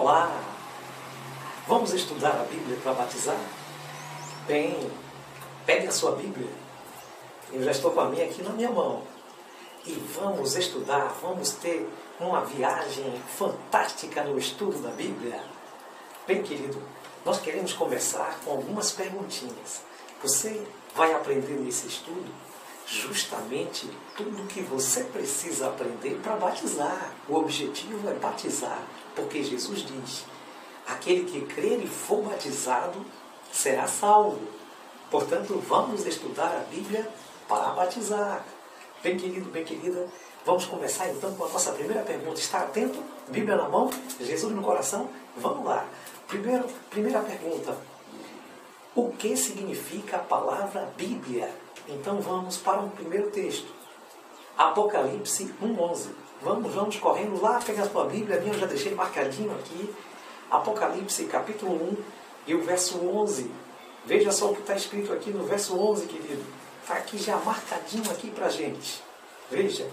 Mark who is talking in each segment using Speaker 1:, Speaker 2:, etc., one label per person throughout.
Speaker 1: Olá! Vamos estudar a Bíblia para batizar? Bem, pegue a sua Bíblia. Eu já estou com a minha aqui na minha mão. E vamos estudar, vamos ter uma viagem fantástica no estudo da Bíblia. Bem, querido, nós queremos começar com algumas perguntinhas. Você vai aprender nesse estudo justamente tudo que você precisa aprender para batizar. O objetivo é batizar, porque Jesus diz: aquele que crer e for batizado será salvo. Portanto, vamos estudar a Bíblia para batizar. Bem, querido, bem, querida, vamos começar então com a nossa primeira pergunta. Está atento? Bíblia na mão, Jesus no coração? Vamos lá. Primeira pergunta. O que significa a palavra Bíblia? Então vamos para um primeiro texto. Apocalipse 1:11. Vamos correndo lá, pega a sua Bíblia, a minha eu já deixei marcadinho aqui. Apocalipse capítulo 1 e o verso 11. Veja só o que está escrito aqui no verso 11, querido. Está aqui já marcadinho aqui para a gente. Veja.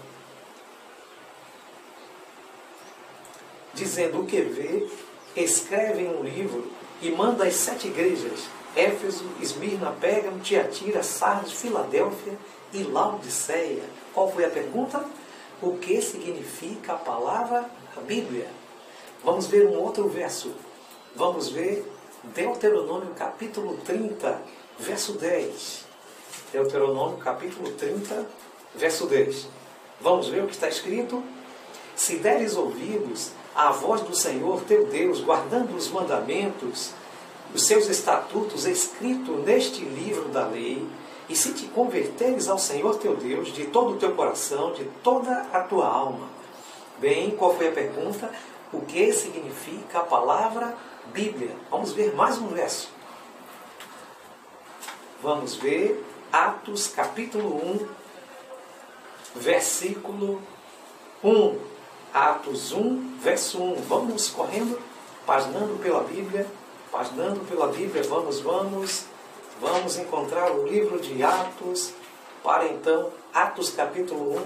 Speaker 1: Dizendo: o que vê, escreve em um livro e manda às 7 igrejas: Éfeso, Esmirna, Pérgamo, Tiatira, Sardes, Filadélfia e Laodiceia. Qual foi a pergunta? O que significa a palavra Bíblia? Vamos ver um outro verso. Vamos ver Deuteronômio capítulo 30, verso 10. Deuteronômio capítulo 30, verso 10. Vamos ver o que está escrito? Se deres ouvidos à voz do Senhor teu Deus, guardando os mandamentos, os seus estatutos escritos neste livro da lei, e se te converteres ao Senhor teu Deus de todo o teu coração, de toda a tua alma. Bem, qual foi a pergunta? O que significa a palavra Bíblia? Vamos ver mais um verso. Vamos ver Atos capítulo 1, versículo 1. Atos 1, verso 1. Vamos correndo, pasnando pela Bíblia. Pasnando pela Bíblia, vamos encontrar o livro de Atos, para então, Atos capítulo 1,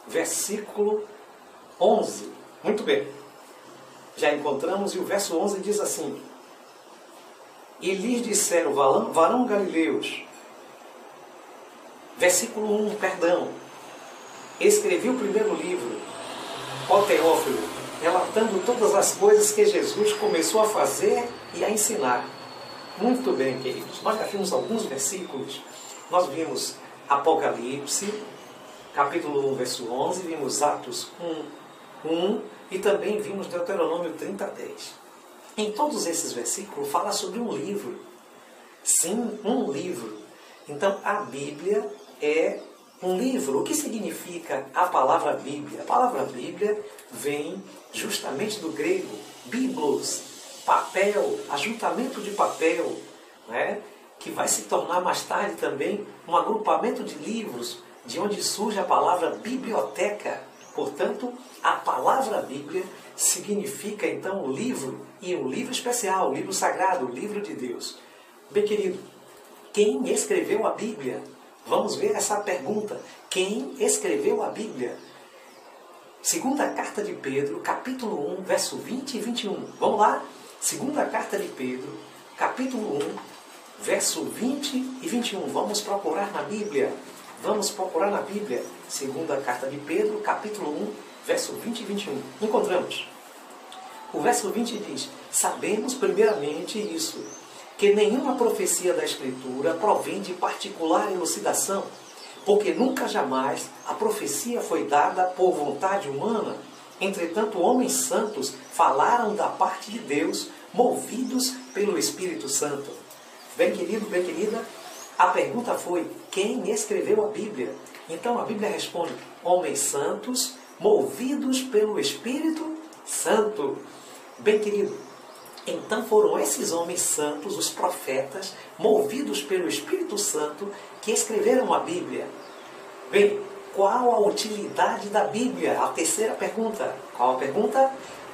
Speaker 1: versículo 11. Muito bem, já encontramos, e o verso 11 diz assim: e lhes disseram, varão galileus, versículo 1, perdão, escrevi o primeiro livro, ó Teófilo, relatando todas as coisas que Jesus começou a fazer e a ensinar. Muito bem, queridos. Nós já vimos alguns versículos. Nós vimos Apocalipse, capítulo 1, verso 11. Vimos Atos 1 e também vimos Deuteronômio 30, 10. Em todos esses versículos fala sobre um livro. Sim, um livro. Então, a Bíblia é um livro. O que significa a palavra Bíblia? A palavra Bíblia vem justamente do grego biblos, papel, ajuntamento de papel, né? Que vai se tornar mais tarde também um agrupamento de livros, de onde surge a palavra biblioteca. Portanto, a palavra Bíblia significa então o livro, e um livro especial, o livro sagrado, o livro de Deus. Bem, querido, quem escreveu a Bíblia? Vamos ver essa pergunta. Quem escreveu a Bíblia? Segunda carta de Pedro, capítulo 1, verso 20 e 21. Vamos lá? Segunda carta de Pedro, capítulo 1, verso 20 e 21. Vamos procurar na Bíblia. Vamos procurar na Bíblia. Segunda carta de Pedro, capítulo 1, verso 20 e 21. Encontramos. O verso 20 diz: sabemos primeiramente isso, que nenhuma profecia da Escritura provém de particular elucidação, porque nunca jamais a profecia foi dada por vontade humana. Entretanto, homens santos falaram da parte de Deus, movidos pelo Espírito Santo. Bem, querido, bem, querida, a pergunta foi: quem escreveu a Bíblia? Então a Bíblia responde: homens santos, movidos pelo Espírito Santo. Bem, querido, então foram esses homens santos, os profetas, movidos pelo Espírito Santo, que escreveram a Bíblia. Bem, qual a utilidade da Bíblia? A terceira pergunta. Qual a pergunta?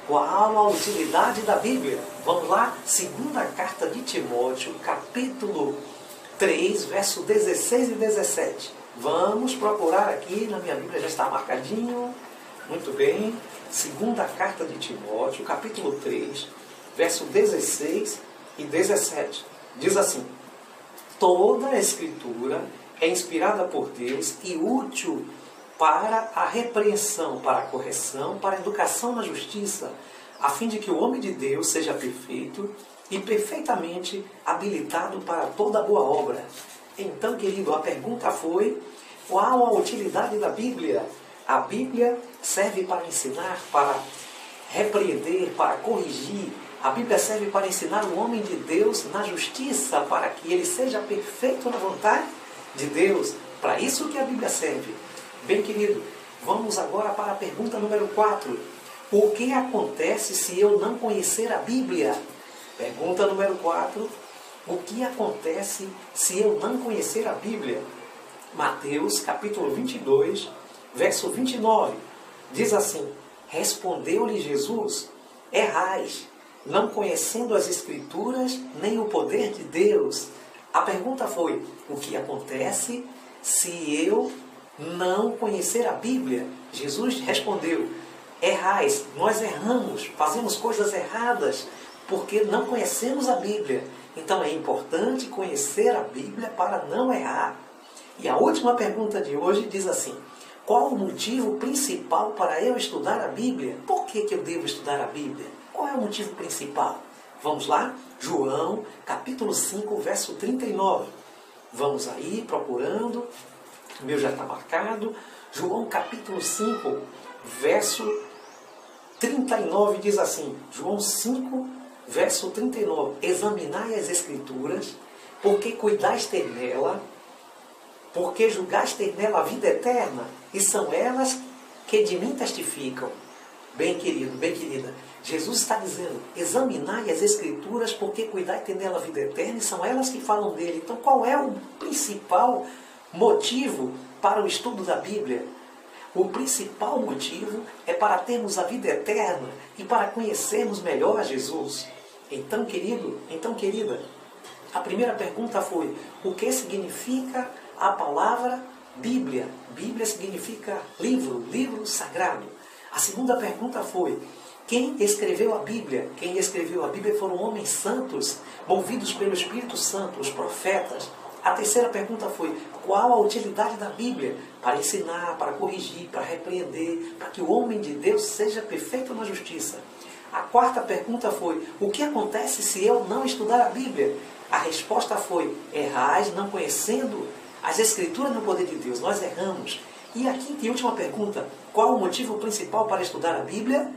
Speaker 1: Qual a utilidade da Bíblia? Vamos lá? Segunda carta de Timóteo, capítulo 3, verso 16 e 17. Vamos procurar aqui, na minha Bíblia já está marcadinho. Muito bem. Segunda carta de Timóteo, capítulo 3, verso 16 e 17. Diz assim: toda a Escritura é inspirada por Deus e útil para a repreensão, para a correção, para a educação na justiça, a fim de que o homem de Deus seja perfeito e perfeitamente habilitado para toda boa obra. Então, querido, a pergunta foi: qual a utilidade da Bíblia? A Bíblia serve para ensinar, para repreender, para corrigir. A Bíblia serve para ensinar o homem de Deus na justiça, para que ele seja perfeito na vontade de Deus. Para isso que a Bíblia serve. Bem, querido, vamos agora para a pergunta número 4. O que acontece se eu não conhecer a Bíblia? Pergunta número 4. O que acontece se eu não conhecer a Bíblia? Mateus, capítulo 22, verso 29. Diz assim: respondeu-lhe Jesus: errais, não conhecendo as Escrituras nem o poder de Deus. A pergunta foi: o que acontece se eu não conhecer a Bíblia? Jesus respondeu: errais, nós erramos, fazemos coisas erradas, porque não conhecemos a Bíblia. Então é importante conhecer a Bíblia para não errar. E a última pergunta de hoje diz assim: qual o motivo principal para eu estudar a Bíblia? Por que eu devo estudar a Bíblia? Qual é o motivo principal? Vamos lá? João, capítulo 5, verso 39. Vamos aí, procurando. O meu já está marcado. João, capítulo 5, verso 39 diz assim. João 5, verso 39. Examinai as Escrituras, porque cuidais ter nela, porque julgaste ter nela a vida eterna, e são elas que de mim testificam. Bem, querido, bem, querida, Jesus está dizendo: examinai as Escrituras, porque cuidai ter nela a vida eterna, e são elas que falam dele. Então, qual é o principal motivo para o estudo da Bíblia? O principal motivo é para termos a vida eterna e para conhecermos melhor a Jesus. Então, querido, então, querida, a primeira pergunta foi: o que significa a palavra Bíblia? Bíblia significa livro, livro sagrado. A segunda pergunta foi: quem escreveu a Bíblia? Quem escreveu a Bíblia foram homens santos, movidos pelo Espírito Santo, os profetas. A terceira pergunta foi: qual a utilidade da Bíblia? Para ensinar, para corrigir, para repreender, para que o homem de Deus seja perfeito na justiça. A quarta pergunta foi: o que acontece se eu não estudar a Bíblia? A resposta foi: errais, não conhecendo as Escrituras no poder de Deus. Nós erramos. E a quinta e última pergunta: qual o motivo principal para estudar a Bíblia?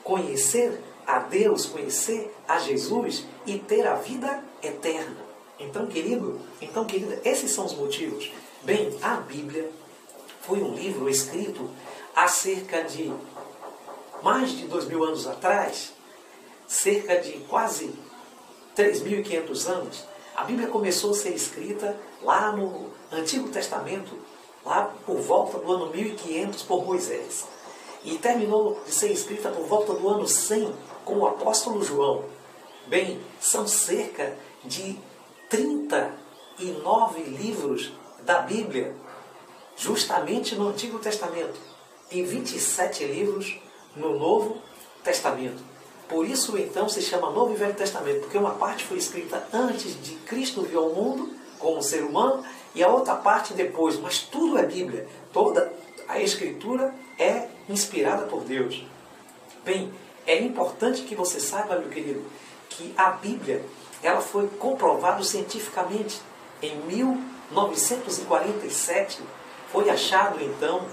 Speaker 1: Conhecer a Deus, conhecer a Jesus e ter a vida eterna. Então, querido, então, querida, esses são os motivos. Bem, a Bíblia foi um livro escrito há cerca de mais de 2000 anos atrás, cerca de quase 3.500 anos. A Bíblia começou a ser escrita lá no Antigo Testamento, lá por volta do ano 1500 por Moisés. E terminou de ser escrita por volta do ano 100 com o apóstolo João. Bem, são cerca de 39 livros da Bíblia, justamente no Antigo Testamento, e 27 livros no Novo Testamento. Por isso, então, se chama Novo e Velho Testamento, porque uma parte foi escrita antes de Cristo vir ao mundo, como ser humano, e a outra parte depois. Mas tudo é Bíblia. Toda a Escritura é inspirada por Deus. Bem, é importante que você saiba, meu querido, que a Bíblia ela foi comprovada cientificamente. Em 1947, foi achado, então,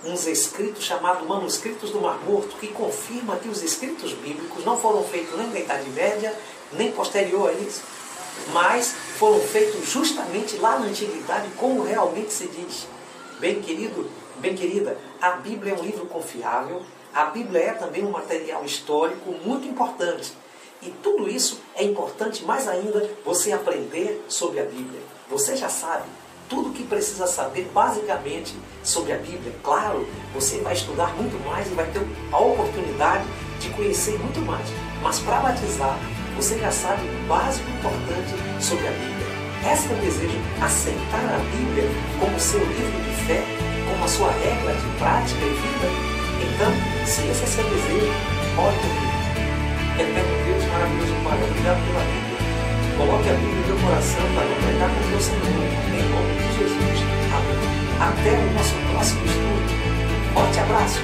Speaker 1: uns escritos chamados Manuscritos do Mar Morto, que confirma que os escritos bíblicos não foram feitos nem na Idade Média, nem posterior a isso, mas foram feitos justamente lá na Antiguidade, como realmente se diz. Bem, querido, bem, querida, a Bíblia é um livro confiável, a Bíblia é também um material histórico muito importante. E tudo isso é importante mais ainda você aprender sobre a Bíblia. Você já sabe tudo o que precisa saber basicamente sobre a Bíblia. Claro, você vai estudar muito mais e vai ter a oportunidade de conhecer muito mais. Mas para batizar, você já sabe o básico importante sobre a Bíblia. Esse é o desejo, aceitar a Bíblia como seu livro de fé, como a sua regra de prática e vida. Então, se esse é seu desejo, ore comigo. Eterno Deus, maravilhoso Pai, obrigado pela Bíblia. Coloque a Bíblia no meu coração para eu pregar com o meu Senhor, em nome de Jesus. Amém. Até o nosso próximo estudo. Forte abraço.